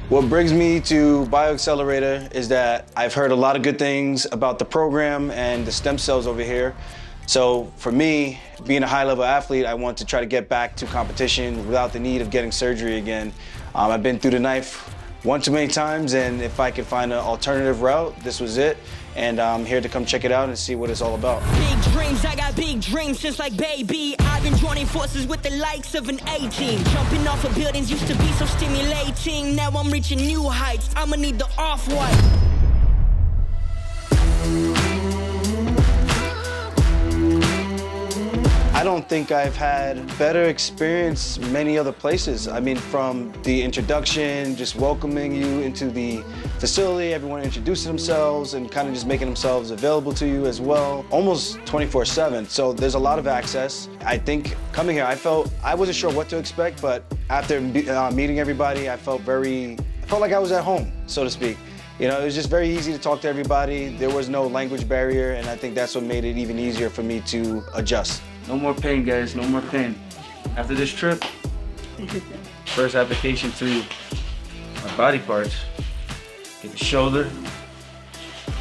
What brings me to BioXcellerator is that I've heard a lot of good things about the program and the stem cells over here. So for me, being a high-level athlete, I want to try to get back to competition without the need of getting surgery again. I've been through the knife one too many times, and if I could find an alternative route, this was it. And I'm here to come check it out and see what it's all about. Big dreams, I got big dreams since like baby. I've been joining forces with the likes of an A-team. Jumping off of buildings used to be so stimulating. Now I'm reaching new heights, I'ma need the off-white. I don't think I've had better experience many other places. I mean, from the introduction, just welcoming you into the facility, everyone introducing themselves and kind of just making themselves available to you as well, almost 24/7. So there's a lot of access. I think coming here, I wasn't sure what to expect, but after meeting everybody, I felt like I was at home, so to speak. You know, it was just very easy to talk to everybody. There was no language barrier, and I think that's what made it even easier for me to adjust. No more pain, guys, no more pain. After this trip, first application to my body parts. Get the shoulder.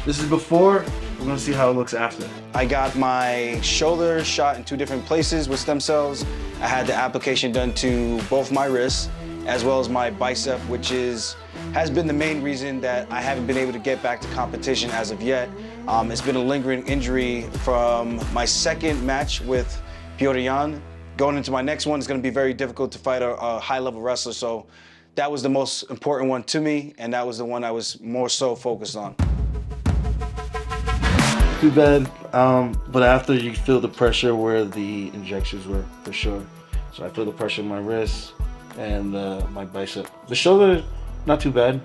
This is before, we're gonna see how it looks after. I got my shoulder shot in 2 different places with stem cells. I had the application done to both my wrists, as well as my bicep, which has been the main reason that I haven't been able to get back to competition as of yet. It's been a lingering injury from my second match with Petr Yan. Going into my next one, it's going to be very difficult to fight a high-level wrestler, so that was the most important one to me, and that was the one I was more so focused on. Too bad, but after you feel the pressure where the injections were, for sure. So I feel the pressure in my wrist and my bicep. The shoulder, not too bad.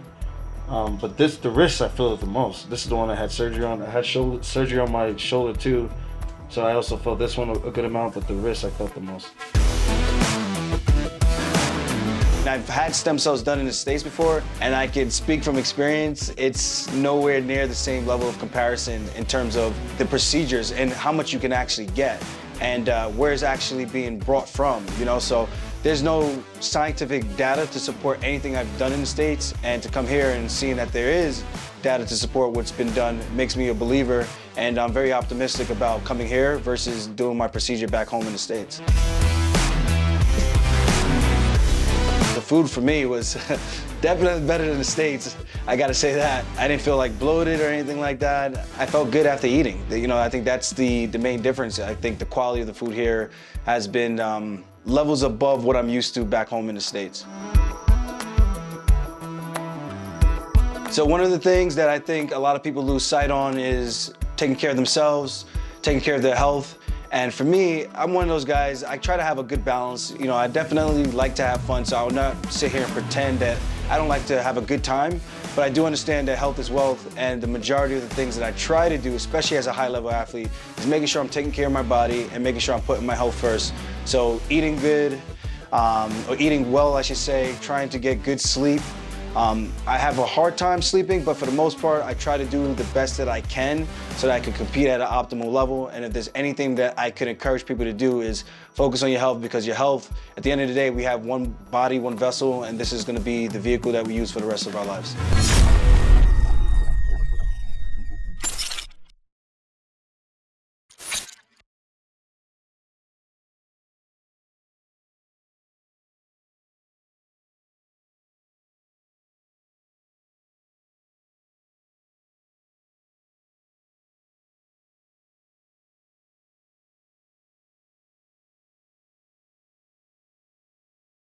But the wrist, I feel it the most. This is the one I had surgery on. I had surgery on my shoulder too, so I also felt this one a good amount, but the wrist I felt the most. I've had stem cells done in the States before, and I can speak from experience. It's nowhere near the same level of comparison in terms of the procedures and how much you can actually get, and where it's actually being brought from, you know? So there's no scientific data to support anything I've done in the States, and to come here and seeing that there is data to support what's been done makes me a believer, and I'm very optimistic about coming here versus doing my procedure back home in the States. The food for me was definitely better than the States, I gotta say that. I didn't feel like bloated or anything like that. I felt good after eating. You know, I think that's the main difference. I think the quality of the food here has been levels above what I'm used to back home in the States. So one of the things that I think a lot of people lose sight on is taking care of themselves, taking care of their health. And for me, I'm one of those guys, I try to have a good balance. You know, I definitely like to have fun, so I will not sit here and pretend that I don't like to have a good time, but I do understand that health is wealth, and the majority of the things that I try to do, especially as a high-level athlete, is making sure I'm taking care of my body and making sure I'm putting my health first. So eating good, or eating well, I should say, trying to get good sleep. I have a hard time sleeping, but for the most part, I try to do the best that I can so that I can compete at an optimal level. And if there's anything that I could encourage people to do is focus on your health, because your health, at the end of the day, we have one body, one vessel, and this is going to be the vehicle that we use for the rest of our lives.